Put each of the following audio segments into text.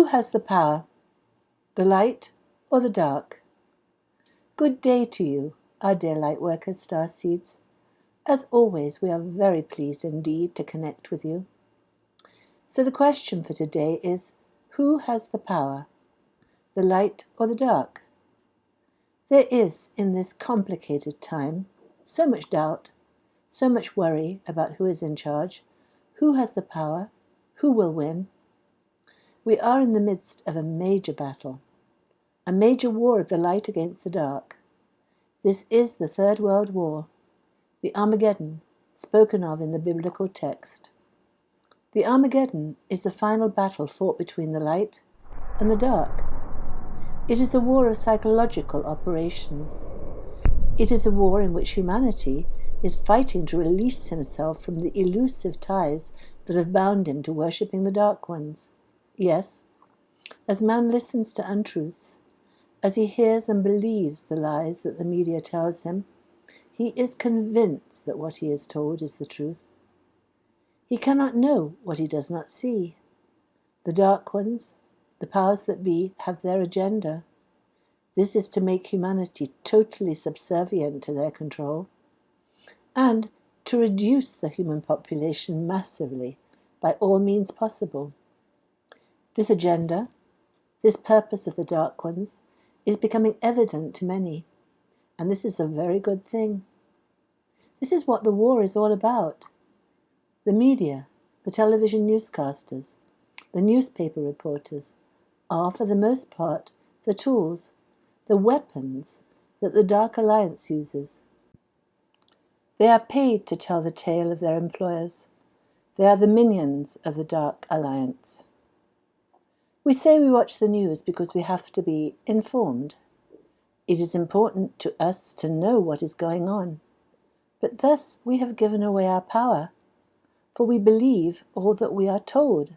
has the power, the light or the dark? Good day to you, our dear Lightworkers starseeds. As always, we are very pleased indeed to connect with you. So the question for today is, who has the power, the light or the dark? There is, in this complicated time, so much doubt, so much worry about who is in charge, who has the power, who will win. We are in the midst of a major battle, a major war of the light against the dark. This is the Third World War, the Armageddon spoken of in the biblical text. The Armageddon is the final battle fought between the light and the dark. It is a war of psychological operations. It is a war in which humanity is fighting to release himself from the elusive ties that have bound him to worshipping the dark ones. Yes, as man listens to untruths, as he hears and believes the lies that the media tells him, he is convinced that what he is told is the truth. He cannot know what he does not see. The dark ones, the powers that be, have their agenda. This is to make humanity totally subservient to their control, and to reduce the human population massively by all means possible. This agenda, this purpose of the dark ones, is becoming evident to many, and this is a very good thing. This is what the war is all about. The media, the television newscasters, the newspaper reporters are, for the most part, the tools, the weapons that the Dark Alliance uses. They are paid to tell the tale of their employers. They are the minions of the Dark Alliance. We say we watch the news because we have to be informed. It is important to us to know what is going on, but thus we have given away our power, for we believe all that we are told,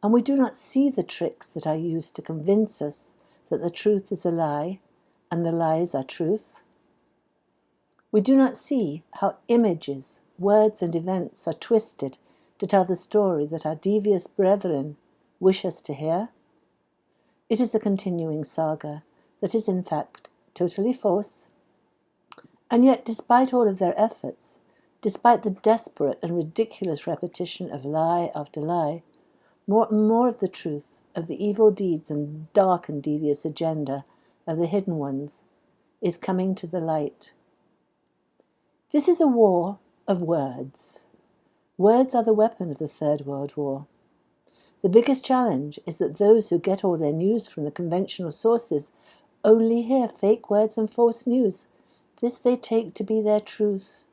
and we do not see the tricks that are used to convince us that the truth is a lie and the lies are truth. We do not see how images, words and events are twisted to tell the story that our devious brethren wish us to hear. It is a continuing saga that is in fact totally false. And yet, despite all of their efforts, despite the desperate and ridiculous repetition of lie after lie, more and more of the truth of the evil deeds and dark and devious agenda of the hidden ones is coming to the light. This is a war of words. Words are the weapon of the Third World War. The biggest challenge is that those who get all their news from the conventional sources only hear fake words and false news. This they take to be their truth.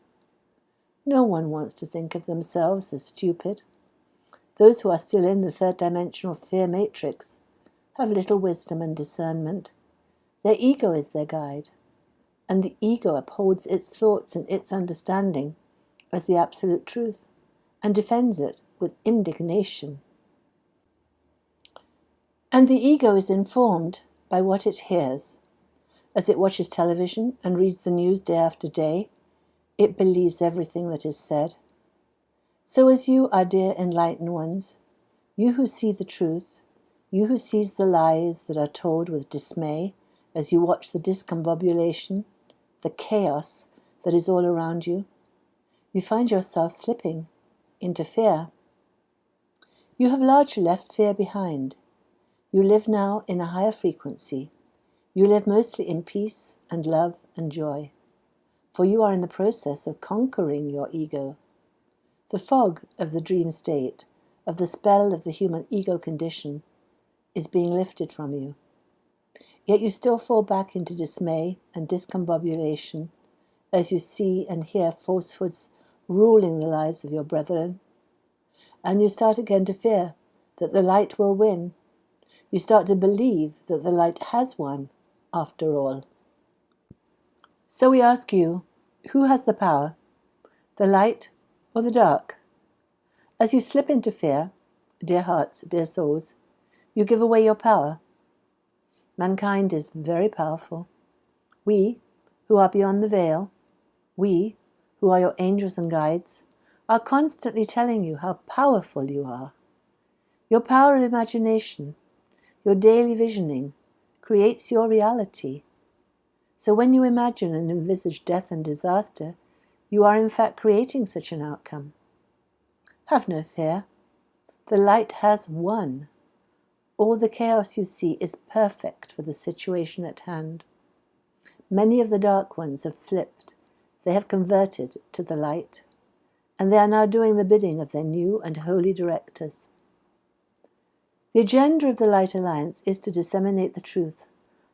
No one wants to think of themselves as stupid. Those who are still in the third-dimensional fear matrix have little wisdom and discernment. Their ego is their guide, and the ego upholds its thoughts and its understanding as the absolute truth, and defends it with indignation. And the ego is informed by what it hears. As it watches television and reads the news day after day, it believes everything that is said. So as you, our dear enlightened ones, you who see the truth, you who sees the lies that are told with dismay as you watch the discombobulation, the chaos that is all around you, you find yourself slipping into fear. You have largely left fear behind. You live now in a higher frequency. You live mostly in peace and love and joy, for you are in the process of conquering your ego. The fog of the dream state, of the spell of the human ego condition, is being lifted from you. Yet you still fall back into dismay and discombobulation as you see and hear falsehoods ruling the lives of your brethren. And you start again to fear that the light will win. You start to believe that the light has won, after all. So we ask you, who has the power, the light or the dark? As you slip into fear, dear hearts, dear souls, you give away your power. Mankind is very powerful. We, who are beyond the veil, we, who are your angels and guides, are constantly telling you how powerful you are. Your power of imagination, Your daily visioning creates your reality. So when you imagine and envisage death and disaster, you are in fact creating such an outcome. Have no fear. The light has won. All the chaos you see is perfect for the situation at hand. Many of the dark ones have flipped. They have converted to the light, and they are now doing the bidding of their new and holy directors. The agenda of the Light Alliance is to disseminate the truth,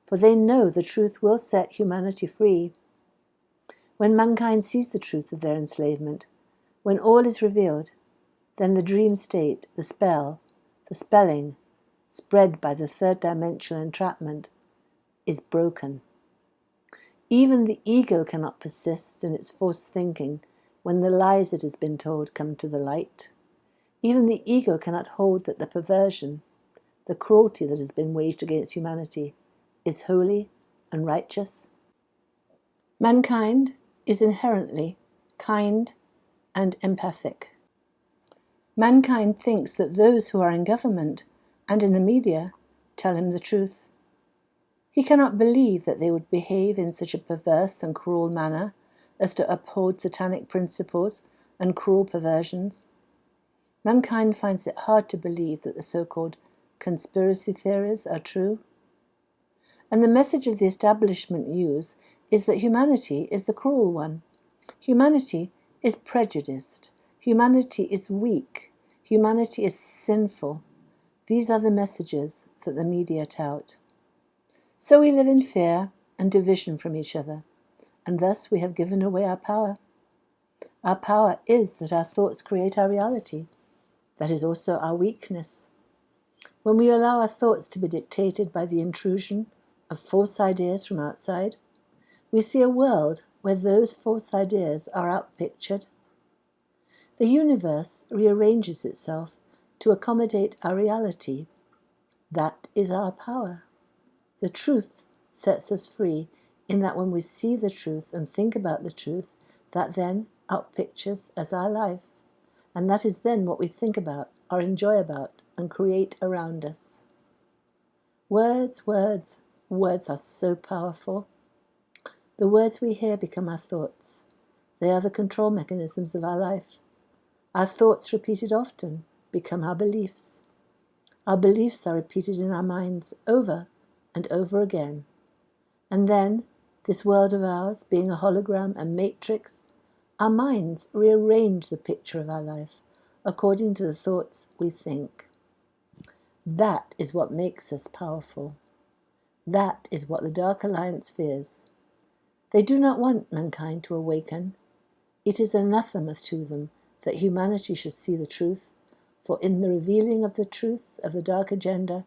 for they know the truth will set humanity free. When mankind sees the truth of their enslavement, when all is revealed, then the dream state, the spell, the spelling, spread by the third-dimensional entrapment, is broken. Even the ego cannot persist in its false thinking when the lies it has been told come to the light. Even the ego cannot hold that the perversion, the cruelty that has been waged against humanity, is holy and righteous. Mankind is inherently kind and empathic. Mankind thinks that those who are in government and in the media tell him the truth. He cannot believe that they would behave in such a perverse and cruel manner as to uphold satanic principles and cruel perversions. Mankind finds it hard to believe that the so-called conspiracy theories are true. And the message of the establishment use is that humanity is the cruel one. Humanity is prejudiced. Humanity is weak. Humanity is sinful. These are the messages that the media tout. So we live in fear and division from each other, and thus we have given away our power. Our power is that our thoughts create our reality. That is also our weakness. When we allow our thoughts to be dictated by the intrusion of false ideas from outside, we see a world where those false ideas are outpictured. The universe rearranges itself to accommodate our reality. That is our power. The truth sets us free in that when we see the truth and think about the truth, that then outpictures as our life. And that is then what we think about, or enjoy about, and create around us. Words, words, words are so powerful. The words we hear become our thoughts. They are the control mechanisms of our life. Our thoughts repeated often become our beliefs. Our beliefs are repeated in our minds over and over again. And then, this world of ours being a hologram and matrix, our minds rearrange the picture of our life according to the thoughts we think. That is what makes us powerful. That is what the Dark Alliance fears. They do not want mankind to awaken. It is anathema to them that humanity should see the truth, for in the revealing of the truth of the dark agenda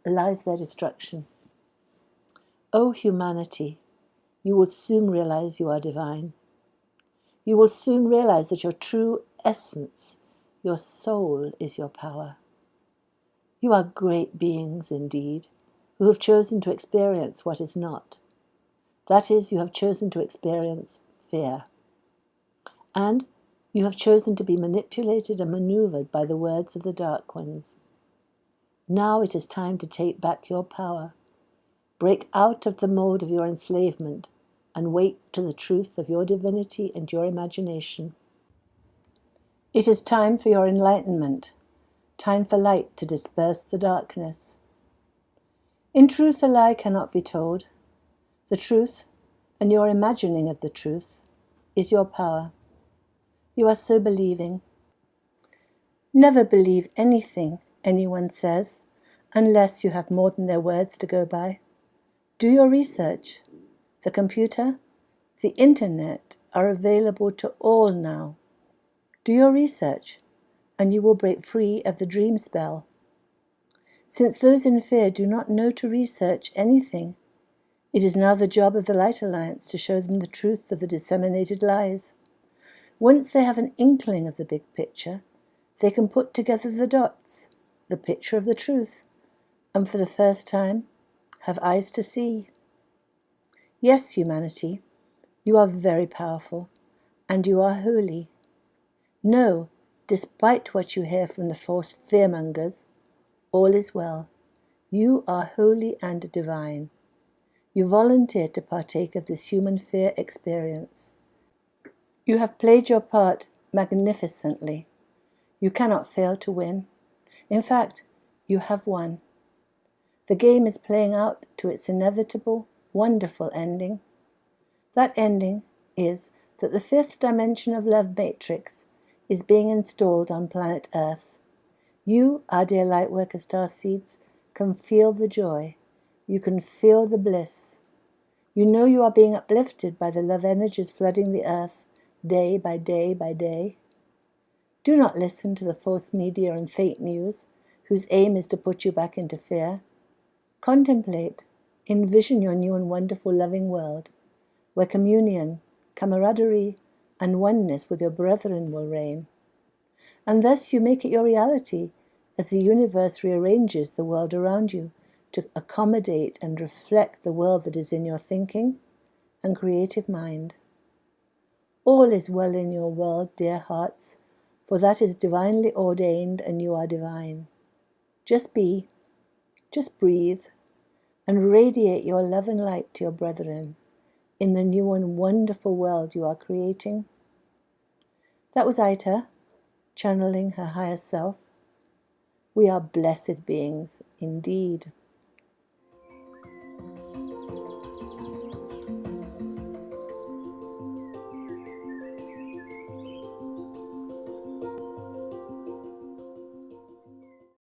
lies their destruction. O humanity, you will soon realize you are divine. You will soon realize that your true essence, your soul, is your power. You are great beings indeed, who have chosen to experience what is not. That is, you have chosen to experience fear. And you have chosen to be manipulated and maneuvered by the words of the dark ones. Now it is time to take back your power. Break out of the mold of your enslavement and wake to the truth of your divinity and your imagination. It is time for your enlightenment, time for light to disperse the darkness. In truth, a lie cannot be told. The truth, and your imagining of the truth, is your power. You are so believing. Never believe anything anyone says, unless you have more than their words to go by. Do your research. The computer, the internet are available to all now. Do your research, and you will break free of the dream spell. Since those in fear do not know to research anything, it is now the job of the Light Alliance to show them the truth of the disseminated lies. Once they have an inkling of the big picture, they can put together the dots, the picture of the truth, and for the first time, have eyes to see. Yes, humanity, you are very powerful, and you are holy. Know, despite what you hear from the false fearmongers, all is well. You are holy and divine. You volunteer to partake of this human fear experience. You have played your part magnificently. You cannot fail to win. In fact, you have won. The game is playing out to its inevitable, wonderful ending. That ending is that the fifth dimension of Love Matrix is being installed on planet Earth. You, our dear Lightworker starseeds, can feel the joy. You can feel the bliss. You know you are being uplifted by the love energies flooding the Earth, day by day by day. Do not listen to the false media and fake news, whose aim is to put you back into fear. Contemplate, envision your new and wonderful loving world, where communion, camaraderie, and oneness with your brethren will reign. And thus you make it your reality as the universe rearranges the world around you to accommodate and reflect the world that is in your thinking and creative mind. All is well in your world, dear hearts, for that is divinely ordained and you are divine. Just be, just breathe, and radiate your love and light to your brethren in the new and wonderful world you are creating. That was Aita, channeling her higher self. We are blessed beings indeed.